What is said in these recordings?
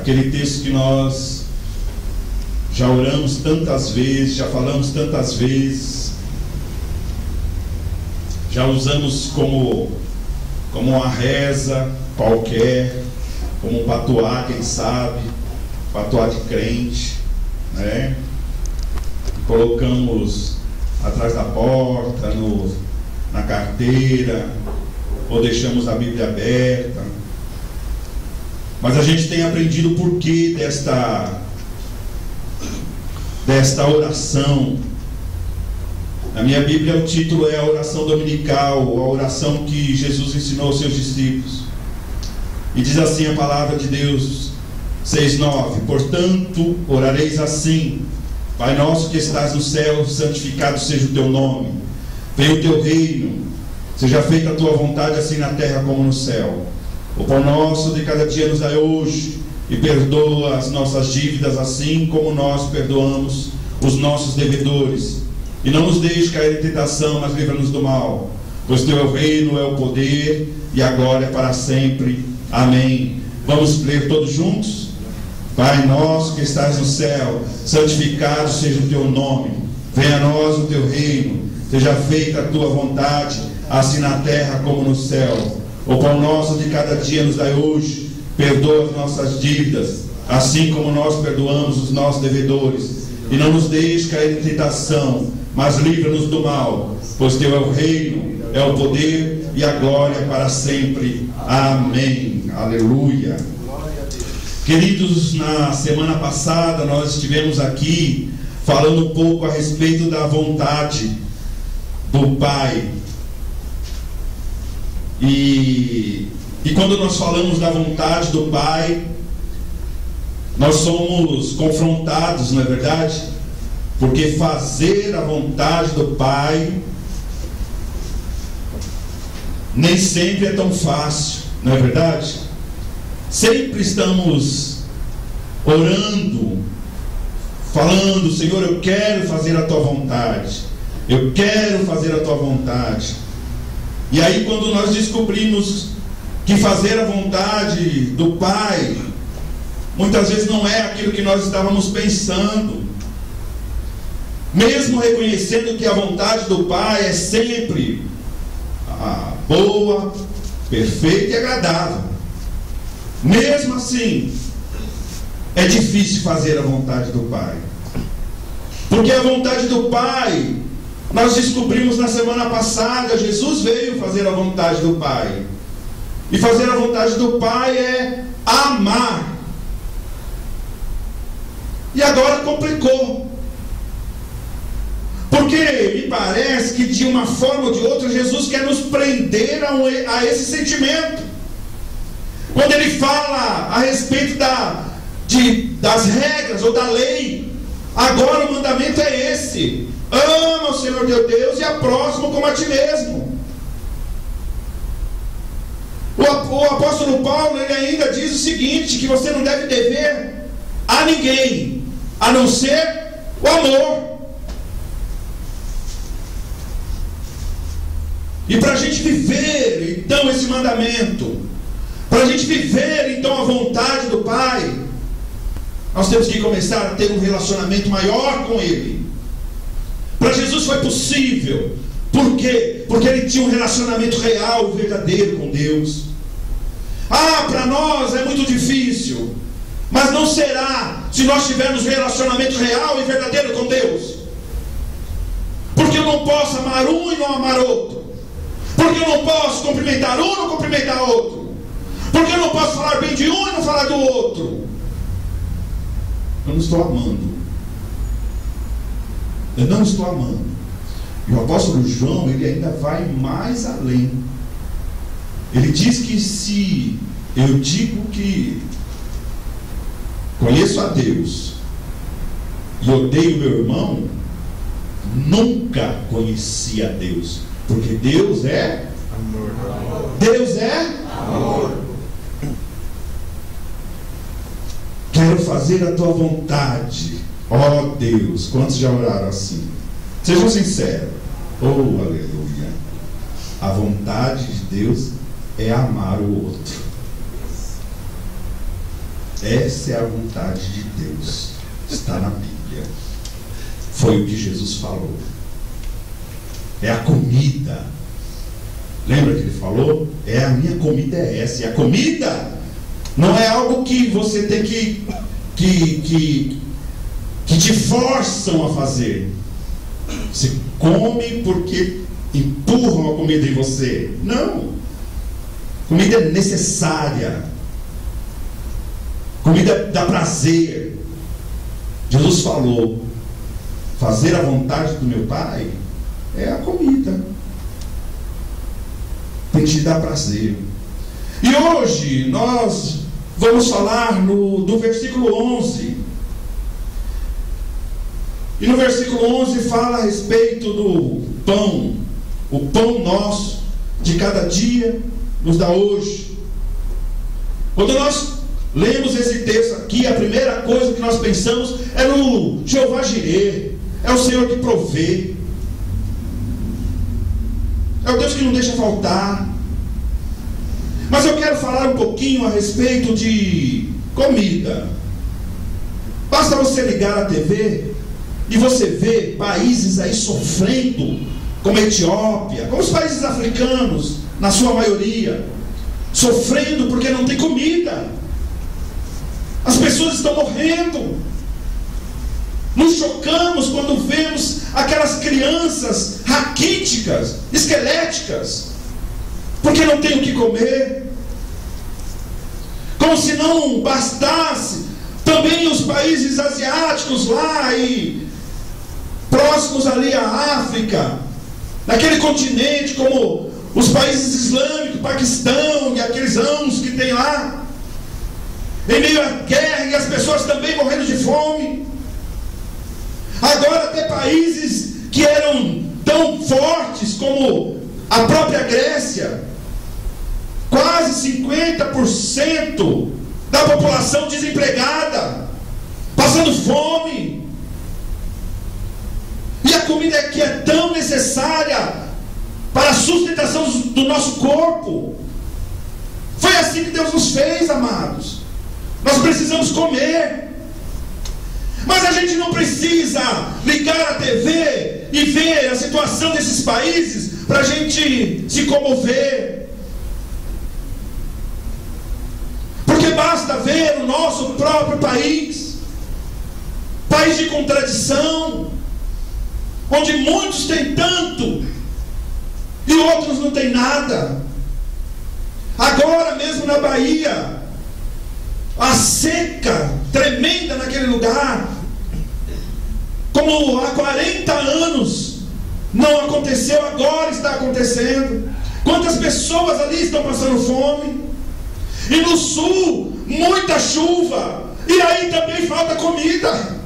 aquele texto que nós já oramos tantas vezes, já falamos tantas vezes, já usamos como uma reza qualquer, como um patuá, quem sabe, patuá de crente, né? Colocamos atrás da porta, na carteira, ou deixamos a Bíblia aberta. Mas a gente tem aprendido o porquê desta oração. Na minha Bíblia o título é a oração dominical, a oração que Jesus ensinou aos seus discípulos. E diz assim a palavra de Deus, 6:9: portanto, orareis assim: Pai nosso que estás no céu, santificado seja o teu nome. Venha o teu reino, seja feita a tua vontade, assim na terra como no céu. O pão nosso de cada dia nos dai hoje, e perdoa as nossas dívidas, assim como nós perdoamos os nossos devedores. E não nos deixe cair em tentação, mas livra-nos do mal. Pois teu é o reino, é o poder e a glória para sempre. Amém. Vamos ler todos juntos? Pai nosso que estás no céu, santificado seja o teu nome. Venha a nós o teu reino. Seja feita a tua vontade, assim na terra como no céu. O pão nosso de cada dia nos dai hoje. Perdoa as nossas dívidas, assim como nós perdoamos os nossos devedores. E não nos deixe cair em tentação, mas livra-nos do mal. Pois teu é o reino, é o poder e a glória para sempre. Amém. Aleluia. Queridos, na semana passada nós estivemos aqui falando um pouco a respeito da vontade do Pai. E quando nós falamos da vontade do Pai, nós somos confrontados, não é verdade? Porque fazer a vontade do Pai nem sempre é tão fácil, não é verdade? Sempre estamos orando, falando: Senhor, eu quero fazer a tua vontade, eu quero fazer a tua vontade. E aí, quando nós descobrimos que fazer a vontade do Pai muitas vezes não é aquilo que nós estávamos pensando, mesmo reconhecendo que a vontade do Pai é sempre boa, perfeita e agradável, mesmo assim é difícil fazer a vontade do Pai, porque a vontade do Pai, nós descobrimos na semana passada, Jesus veio fazer a vontade do Pai. E fazer a vontade do Pai é amar. E agora complicou. Porque me parece que de uma forma ou de outra Jesus quer nos prender a esse sentimento. Quando ele fala a respeito das regras ou da lei, agora o mandamento é esse: ama o Senhor teu Deus e a próximo como a ti mesmo. O apóstolo Paulo, ele ainda diz o seguinte: que você não deve dever a ninguém, a não ser o amor. E para a gente viver então esse mandamento, para a gente viver então a vontade do Pai, nós temos que começar a ter um relacionamento maior com Ele. Para Jesus foi possível. Por quê? Porque ele tinha um relacionamento real, verdadeiro com Deus. Para nós é muito difícil, mas não será se nós tivermos um relacionamento real e verdadeiro com Deus. Porque eu não posso amar um e não amar outro. Porque eu não posso cumprimentar um e não cumprimentar outro. Porque eu não posso falar bem de um e não falar do outro. Eu não estou amando. Eu não estou amando. E o apóstolo João, ele ainda vai mais além. Ele diz que se eu digo que conheço a Deus e odeio meu irmão, nunca conheci a Deus. Porque Deus é amor. Deus é amor. Quero fazer a tua vontade, ó Deus. Quantos já oraram assim? Sejam sinceros. Oh, aleluia. A vontade de Deus é amar o outro. Essa é a vontade de Deus. Está na Bíblia. Foi o que Jesus falou. É a comida. Lembra que ele falou? A minha comida é essa. E a comida não é algo que você tem que te forçam a fazer. Você come porque empurram a comida em você. Não. Comida é necessária. Comida dá prazer. Jesus falou: fazer a vontade do meu Pai é a comida. Tem que te dar prazer. E hoje nós vamos falar do versículo 11. E no versículo 11 fala a respeito do pão. O pão nosso de cada dia nos dá hoje. Quando nós lemos esse texto aqui, a primeira coisa que nós pensamos é no Jeová Jireh. É o Senhor que provê. É o Deus que não deixa faltar. Mas eu quero falar um pouquinho a respeito de comida. Basta você ligar a TV e você vê países aí sofrendo, como a Etiópia, como os países africanos, na sua maioria, sofrendo porque não tem comida. As pessoas estão morrendo. Nos chocamos quando vemos aquelas crianças raquíticas, esqueléticas, porque não tem o que comer. Como se não bastasse, também os países asiáticos lá e próximos ali à África, naquele continente, como os países islâmicos, Paquistão e aqueles anos que tem lá, em meio à guerra e as pessoas também morrendo de fome. Agora até países que eram tão fortes como a própria Grécia, quase 50% da população desempregada, passando fome. E a comida aqui é tão necessária para a sustentação do nosso corpo. Foi assim que Deus nos fez, amados. Nós precisamos comer. Mas a gente não precisa ligar a TV e ver a situação desses países para a gente se comover. Porque basta ver o nosso próprio país, país de contradição, onde muitos têm tanto e outros não têm nada. Agora mesmo na Bahia, a seca tremenda naquele lugar, como há 40 anos não aconteceu, agora está acontecendo. Quantas pessoas ali estão passando fome? E no sul, muita chuva, e aí também falta comida.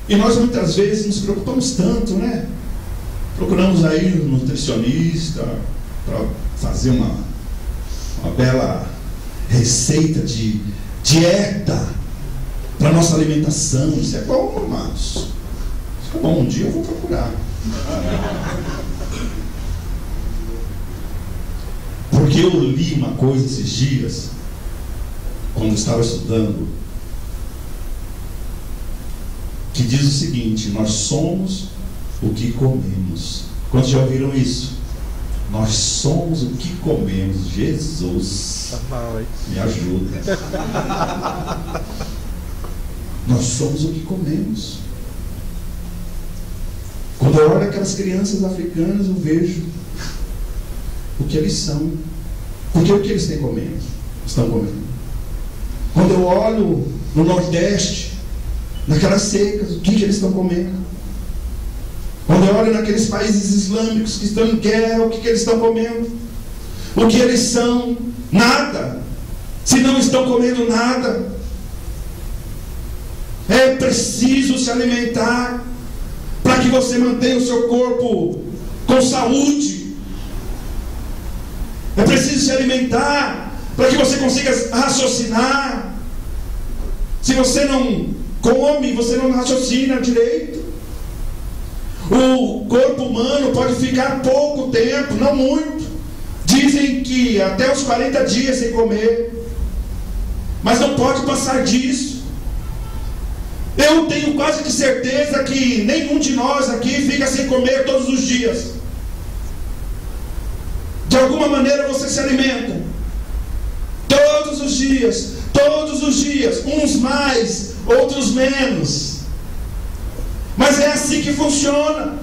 E nós muitas vezes nos preocupamos tanto, né? Procuramos aí um nutricionista para fazer uma bela receita de dieta para nossa alimentação. Isso é bom, amados. Isso é bom, um dia eu vou procurar. Porque eu li uma coisa esses dias, quando estava estudando, que diz o seguinte: nós somos o que comemos. Quantos já ouviram isso? Nós somos o que comemos. Jesus, me ajuda. Nós somos o que comemos. Quando eu olho aquelas crianças africanas, eu vejo o que eles são. Porque o que eles estão comendo. Quando eu olho no Nordeste, naquelas secas, o que eles estão comendo? Quando eu olho naqueles países islâmicos que estão em guerra, o que eles estão comendo? O que eles são? Nada. Se não estão comendo nada. É preciso se alimentar para que você mantenha o seu corpo com saúde. É preciso se alimentar para que você consiga raciocinar. Se você não come, você não raciocina direito. O corpo humano pode ficar pouco tempo, não muito. Dizem que até os 40 dias sem comer. Mas não pode passar disso. Eu tenho quase que certeza que nenhum de nós aqui fica sem comer todos os dias. De alguma maneira você se alimenta. Todos os dias. Todos os dias. Uns mais, outros menos. Mas é assim que funciona.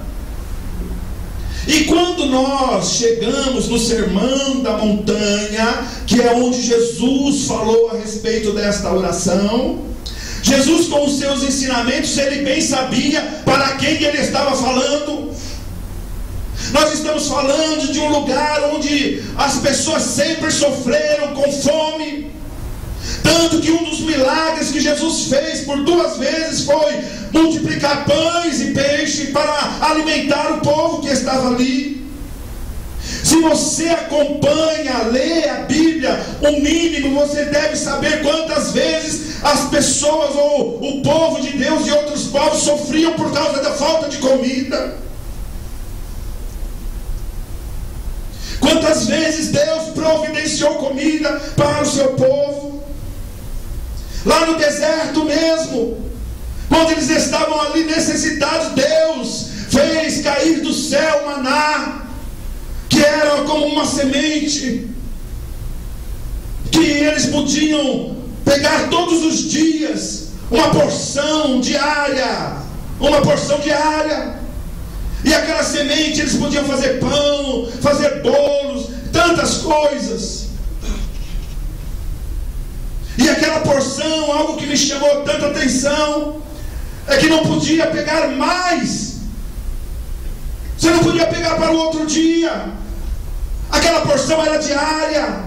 E quando nós chegamos no Sermão da Montanha, que é onde Jesus falou a respeito desta oração, Jesus, com os seus ensinamentos, ele bem sabia para quem ele estava falando. Nós estamos falando de um lugar onde as pessoas sempre sofreram com fome. Tanto que um dos milagres que Jesus fez por 2 vezes foi multiplicar pães e peixe para alimentar o povo que estava ali. Se você acompanha, lê a Bíblia, o mínimo você deve saber quantas vezes as pessoas ou o povo de Deus e outros povos sofriam por causa da falta de comida. Quantas vezes Deus providenciou comida para o seu povo. Lá no deserto mesmo, quando eles estavam ali necessitados, Deus fez cair do céu maná, que era como uma semente, que eles podiam pegar todos os dias, uma porção diária, e aquela semente eles podiam fazer pão, fazer bolos, tantas coisas. E aquela porção, algo que me chamou tanta atenção, é que não podia pegar mais. Você não podia pegar para o outro dia. Aquela porção era diária.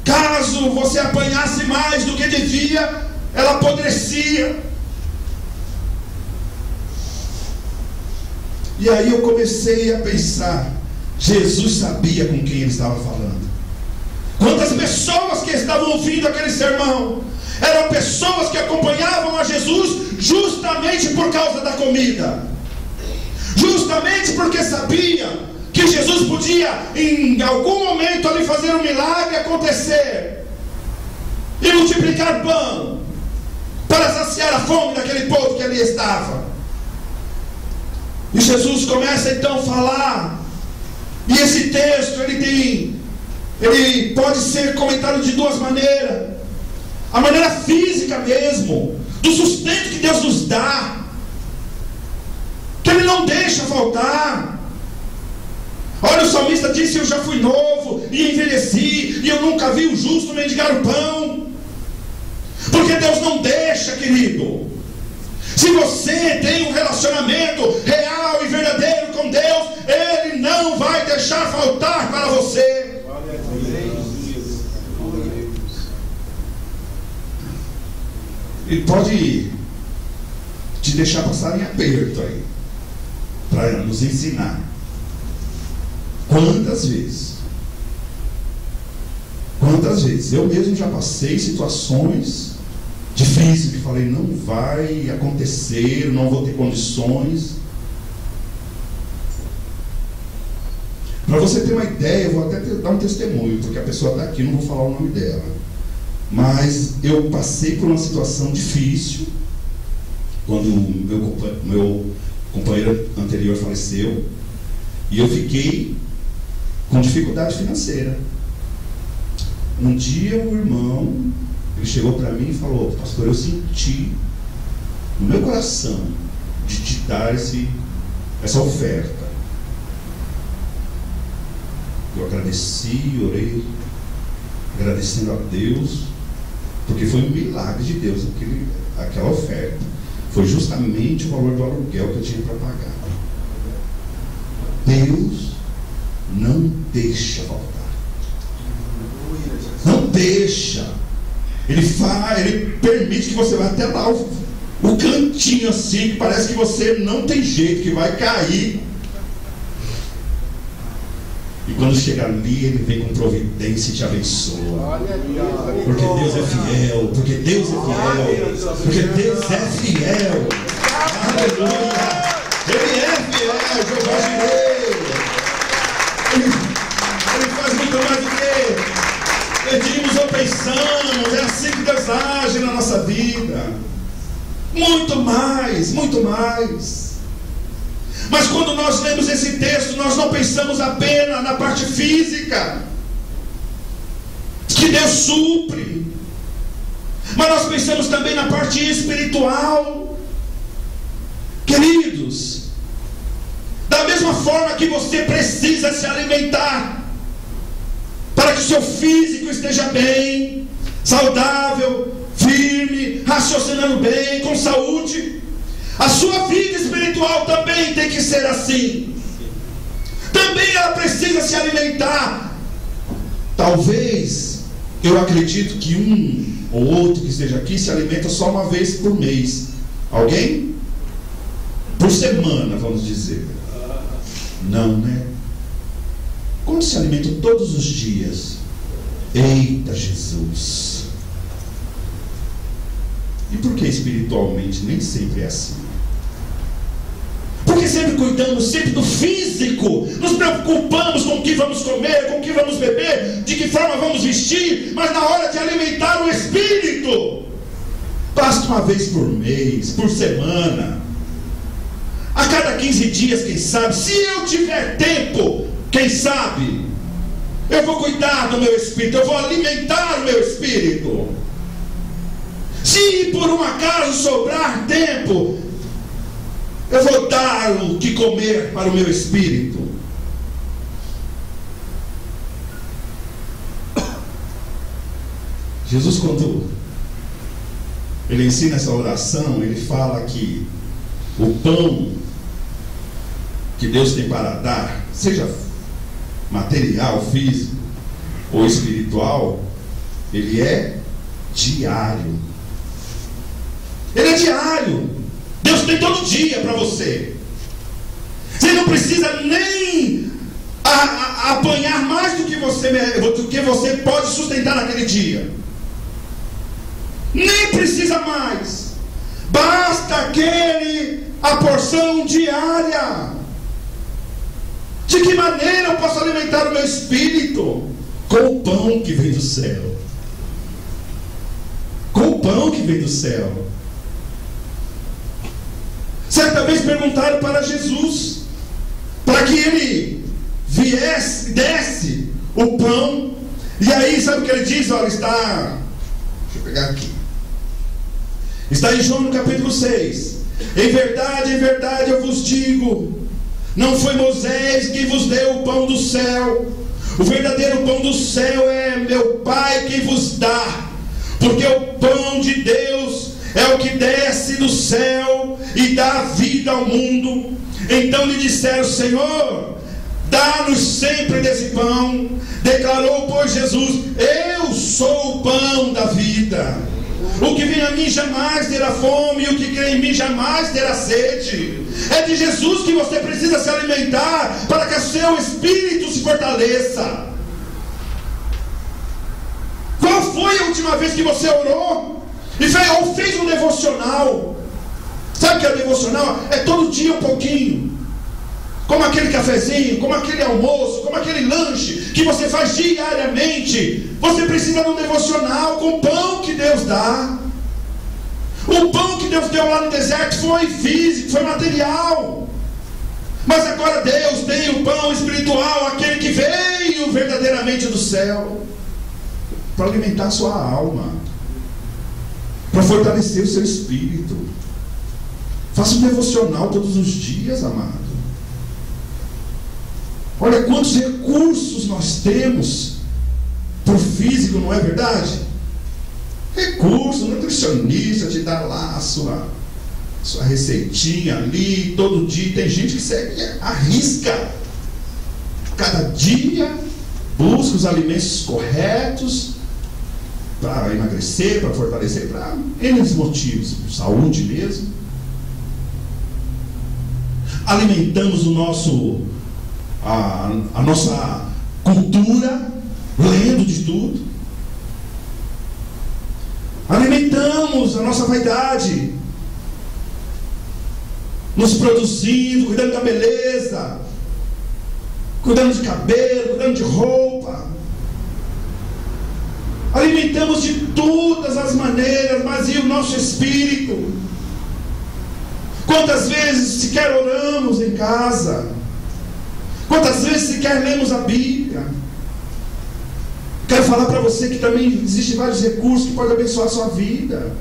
Caso você apanhasse mais do que devia, ela apodrecia. E aí eu comecei a pensar, Jesus sabia com quem ele estava falando. Quantas pessoas que estavam ouvindo aquele sermão eram pessoas que acompanhavam a Jesus justamente por causa da comida, justamente porque sabia que Jesus podia em algum momento ali fazer um milagre acontecer e multiplicar pão para saciar a fome daquele povo que ali estava. E Jesus começa então a falar, e esse texto ele pode ser comentado de 2 maneiras. A maneira física mesmo, do sustento que Deus nos dá, que Ele não deixa faltar. Olha, o salmista disse: eu já fui novo e envelheci, e eu nunca vi o justo mendigar o pão. Porque Deus não deixa, querido. Se você tem um relacionamento real e verdadeiro com Deus, Ele não vai deixar faltar para você. Ele pode te deixar passar em aperto aí, para nos ensinar. Quantas vezes eu mesmo já passei situações difíceis que falei, não vai acontecer, não vou ter condições. Para você ter uma ideia, eu vou até dar um testemunho, porque a pessoa está aqui, não vou falar o nome dela. Mas eu passei por uma situação difícil quando o meu companheiro anterior faleceu, e eu fiquei com dificuldade financeira. Um dia o irmão, ele chegou para mim e falou: pastor, eu senti no meu coração de te dar essa oferta. Eu agradeci, orei, agradecendo a Deus, porque foi um milagre de Deus aquela oferta. Foi justamente o valor do aluguel que eu tinha para pagar. Deus não deixa faltar. Não deixa. Ele permite que você vá até lá o cantinho assim, que parece que você não tem jeito, que vai cair. E quando chega ali, Ele vem com providência e te abençoa. Porque Deus é fiel. Porque Deus é fiel. Porque Deus é fiel. Aleluia! Ele é fiel, Jeová Jireh. Ele faz muito mais do que pedimos ou pensamos. É assim que Deus age na nossa vida. Muito mais, muito mais. Mas quando nós lemos esse texto, nós não pensamos apenas na parte física, que Deus supre, mas nós pensamos também na parte espiritual. Queridos, da mesma forma que você precisa se alimentar para que o seu físico esteja bem, saudável, firme, raciocinando bem, com saúde, a sua vida espiritual também tem que ser assim. Também ela precisa se alimentar. Talvez, eu acredito que um ou outro que esteja aqui se alimenta só uma vez por mês. Alguém? Por semana, vamos dizer. Não, né? Como se alimenta todos os dias? Eita Jesus! E por que espiritualmente nem sempre é assim? Porque sempre cuidamos sempre do físico, nos preocupamos com o que vamos comer, com o que vamos beber, de que forma vamos vestir, mas na hora de alimentar o espírito, basta uma vez por mês, por semana, a cada 15 dias, quem sabe. Se eu tiver tempo, quem sabe, eu vou cuidar do meu espírito, eu vou alimentar o meu espírito. Se por um acaso sobrar tempo, eu vou dar o que comer para o meu espírito. Jesus, quando ele ensina essa oração, ele fala que o pão que Deus tem para dar, seja material, físico ou espiritual, ele é diário. Ele é diário. Deus tem todo dia para você. Você não precisa nem apanhar mais do que você pode sustentar naquele dia. Nem precisa mais. Basta a porção diária. De que maneira eu posso alimentar o meu espírito? Com o pão que vem do céu. Com o pão que vem do céu. Certa vez perguntaram para Jesus, para que ele desse o pão. E aí, sabe o que ele diz? Olha, deixa eu pegar aqui. Está em João no capítulo 6. Em verdade eu vos digo, não foi Moisés quem vos deu o pão do céu. O verdadeiro pão do céu é meu Pai quem vos dá. Porque o pão de Deus é o que desce do céu e dá vida ao mundo. Então lhe disseram: Senhor, dá-nos sempre desse pão. Declarou, pois, Jesus: eu sou o pão da vida. O que vem a mim jamais terá fome, e o que crê em mim jamais terá sede. É de Jesus que você precisa se alimentar, para que o seu espírito se fortaleça. Qual foi a última vez que você orou? Ou fez um devocional? Sabe o que é devocional? É todo dia um pouquinho. Como aquele cafezinho, como aquele almoço, como aquele lanche que você faz diariamente. Você precisa de um devocional com o pão que Deus dá. O pão que Deus deu lá no deserto foi físico, foi material. Mas agora Deus tem o pão espiritual, aquele que veio verdadeiramente do céu, para alimentar a sua alma, para fortalecer o seu espírito. Faça um devocional todos os dias, amado. Olha quantos recursos nós temos para o físico, não é verdade? Recurso, nutricionista te dá lá a sua receitinha ali, todo dia. Tem gente que segue, arrisca. Cada dia busca os alimentos corretos para emagrecer, para fortalecer, para N motivos, por saúde mesmo. Alimentamos a nossa cultura, lendo de tudo. Alimentamos a nossa vaidade. nos produzindo, cuidando da beleza, cuidando de cabelo, cuidando de roupa. Alimentamos de todas as maneiras, mas e o nosso espírito? Quantas vezes sequer oramos em casa? Quantas vezes sequer lemos a Bíblia? Quero falar para você que também existem vários recursos que podem abençoar a sua vida.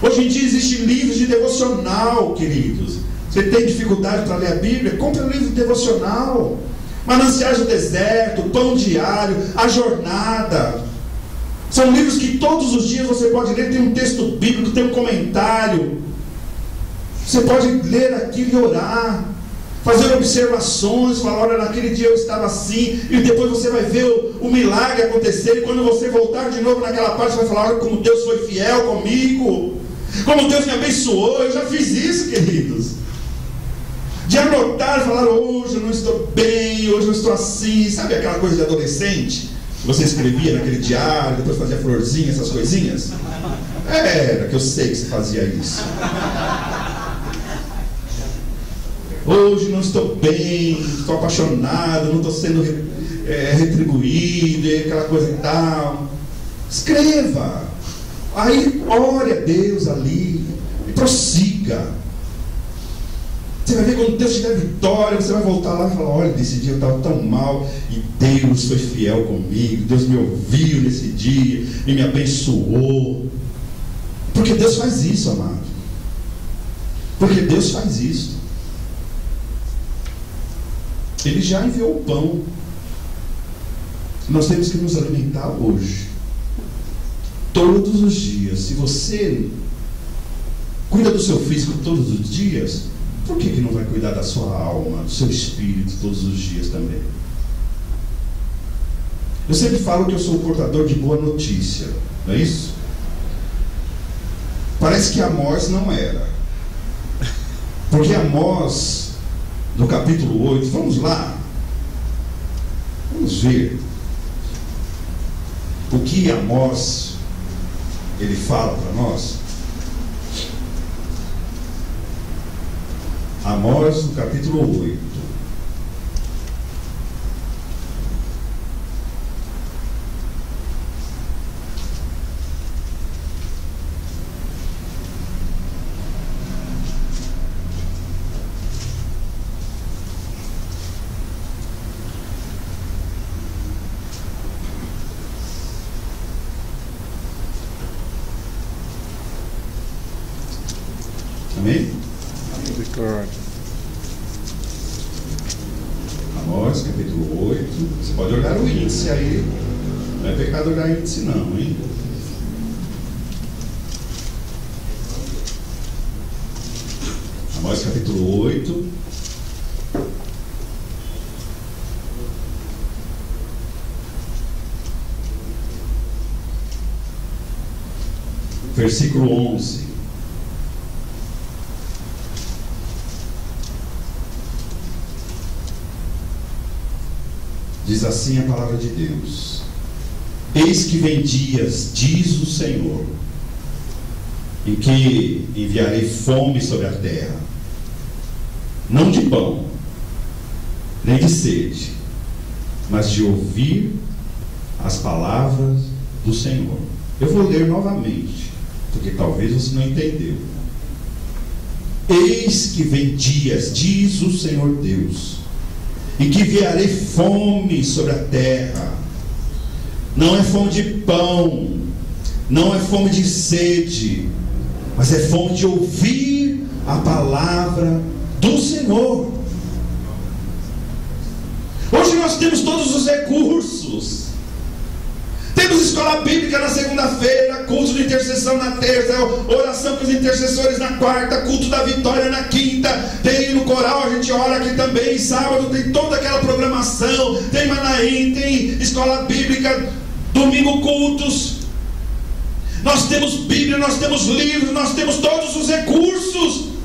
Hoje em dia existem livros de devocional, queridos. Você tem dificuldade para ler a Bíblia? Compre um livro de devocional. Mananciais do Deserto, Pão Diário, A Jornada. São livros que todos os dias você pode ler. Tem um texto bíblico, tem um comentário. Você pode ler aquilo e orar, fazer observações, falar: olha, naquele dia eu estava assim. E depois você vai ver o milagre acontecer. E quando você voltar de novo naquela parte, você vai falar: olha como Deus foi fiel comigo, como Deus me abençoou. Eu já fiz isso, queridos. De anotar e falar: hoje eu não estou bem, hoje eu estou assim. Sabe aquela coisa de adolescente? Você escrevia naquele diário, depois fazia florzinha, essas coisinhas? Era que eu sei que você fazia isso. Hoje não estou bem, estou apaixonado, não estou sendo retribuído, e aquela coisa e tal. Escreva. Aí ore a Deus ali e prossiga. Você vai ver quando Deus te der vitória, você vai voltar lá e falar: olha, nesse dia eu estava tão mal e Deus foi fiel comigo, Deus me ouviu nesse dia e me abençoou. Porque Deus faz isso, amado. Porque Deus faz isso. Ele já enviou o pão. Nós temos que nos alimentar hoje, todos os dias. Se você cuida do seu físico todos os dias, por que não vai cuidar da sua alma, do seu espírito todos os dias também? Eu sempre falo que eu sou o portador de boa notícia, não é isso? Parece que Amós não era. Porque Amós, no capítulo 8, vamos lá, vamos ver o que Amós ele fala para nós. Amós, no capítulo 8. Amém? Amós, capítulo 8. Você pode olhar o índice aí. Não é pecado olhar o índice não, hein? Amós, capítulo 8. Versículo 11. Diz assim a palavra de Deus: eis que vem dias, diz o Senhor, em que enviarei fome sobre a terra, não de pão, nem de sede, mas de ouvir as palavras do Senhor. Eu vou ler novamente, porque talvez você não entendeu. Eis que vem dias, diz o Senhor Deus, e que enviarei fome sobre a terra. Não é fome de pão, não é fome de sede, mas é fome de ouvir a palavra do Senhor. Hoje nós temos todos os recursos. Temos escola bíblica na segunda-feira, culto de intercessão na terça, oração com os intercessores na quarta, culto da vitória na quinta, tem no coral, a gente ora aqui também, sábado tem toda aquela programação, tem Manaim, tem escola bíblica, domingo cultos. Nós temos Bíblia, nós temos livros, nós temos todos os recursos.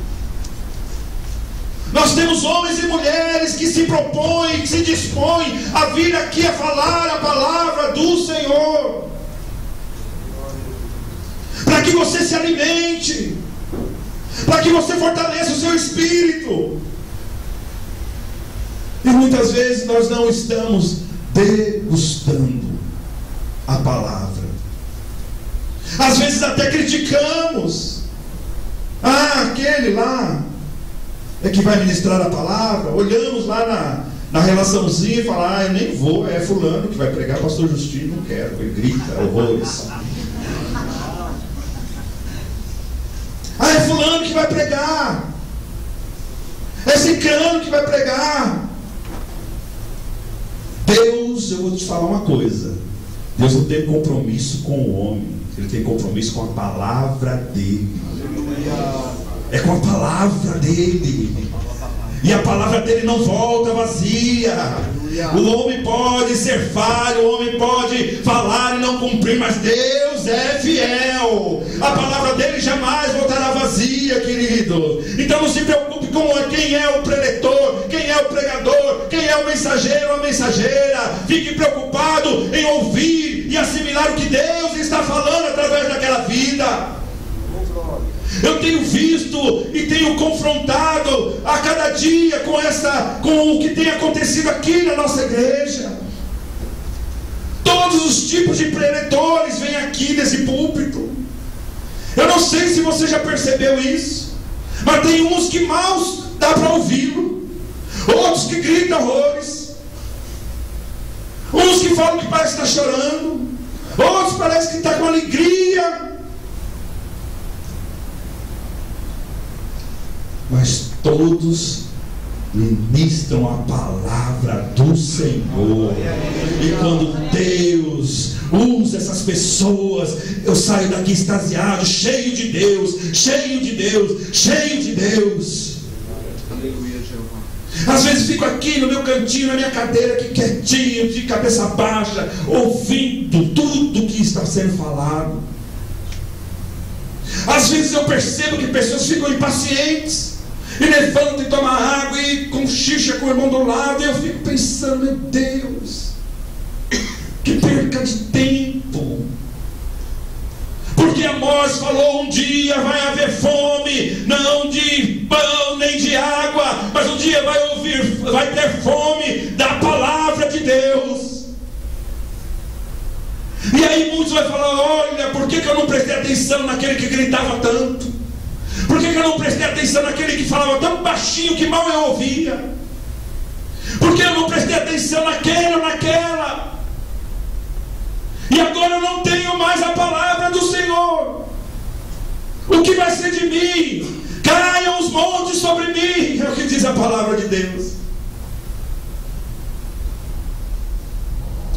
Nós temos homens e mulheres que se propõem, que se dispõem a vir aqui a falar a palavra do Senhor, para que você se alimente, para que você fortaleça o seu espírito. E muitas vezes nós não estamos degustando a palavra. Às vezes até criticamos. Aquele lá é que vai ministrar a palavra. Olhamos lá na relaçãozinha e falamos: eu nem vou, é fulano que vai pregar, pastor Justino, não quero. Ele grita horrores. É fulano que vai pregar, é ciclano que vai pregar. Deus, eu vou te falar uma coisa: Deus não tem compromisso com o homem, Ele tem compromisso com a palavra dele. É com a palavra dele. E a palavra dele não volta vazia. O homem pode ser falho, o homem pode falar e não cumprir, mas Deus é fiel. A palavra dele jamais voltará vazia, querido. Então não se preocupe com quem é o preletor, quem é o pregador, quem é o mensageiro ou a mensageira. Fique preocupado em ouvir e assimilar o que Deus está falando através daquela vida. Eu tenho visto e tenho confrontado a cada dia com o que tem acontecido aqui na nossa igreja. Todos os tipos de preletores vêm aqui nesse púlpito. Eu não sei se você já percebeu isso, mas tem uns que mal dá para ouvi-lo, outros que gritam horrores, uns que falam que parece que está chorando, outros parece que está com alegria. Mas todos ministram a palavra do Senhor. E quando Deus usa essas pessoas, eu saio daqui extasiado, cheio de Deus, cheio de Deus, cheio de Deus. Às vezes fico aqui no meu cantinho, na minha cadeira, aqui quietinho, de cabeça baixa, ouvindo tudo que está sendo falado. Às vezes eu percebo que pessoas ficam impacientes e levantam e tomam água e conchicha com o irmão do lado. E eu fico pensando: meu Deus, que perca de tempo. Porque Amós falou: um dia vai haver fome, não de pão nem de água, mas um dia vai ter fome da palavra de Deus. E aí muitos vão falar: olha, por que eu não prestei atenção naquele que gritava tanto? Por que eu não prestei atenção naquele que falava tão baixinho que mal eu ouvia? Por que eu não prestei atenção naquele ou naquela? E agora eu não tenho mais a palavra do Senhor. O que vai ser de mim? Caiam os montes sobre mim, é o que diz a palavra de Deus.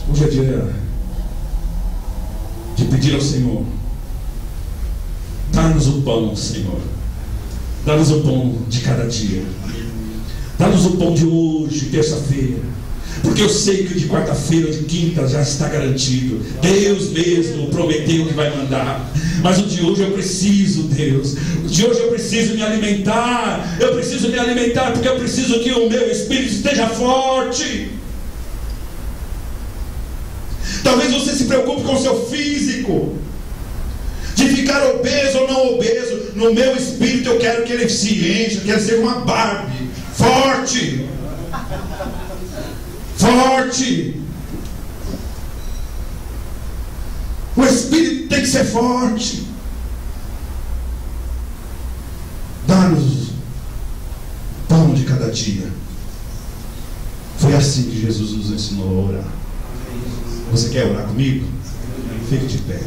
Hoje é dia de pedir ao Senhor: dá-nos o pão, Senhor. Dá-nos o pão de cada dia. Dá-nos o pão de hoje, terça-feira. Porque eu sei que o de quarta-feira ou de quinta já está garantido. Deus mesmo prometeu que vai mandar. Mas o de hoje eu preciso, Deus. O de hoje eu preciso me alimentar. Eu preciso me alimentar porque eu preciso que o meu espírito esteja forte. Talvez você se preocupe com o seu físico, de ficar obeso ou não obeso. No meu espírito eu quero que ele se encha, eu quero ser uma Barbie, forte, forte. O espírito tem que ser forte. Dá-nos pão de cada dia. Foi assim que Jesus nos ensinou a orar. Você quer orar comigo? Fique de pé.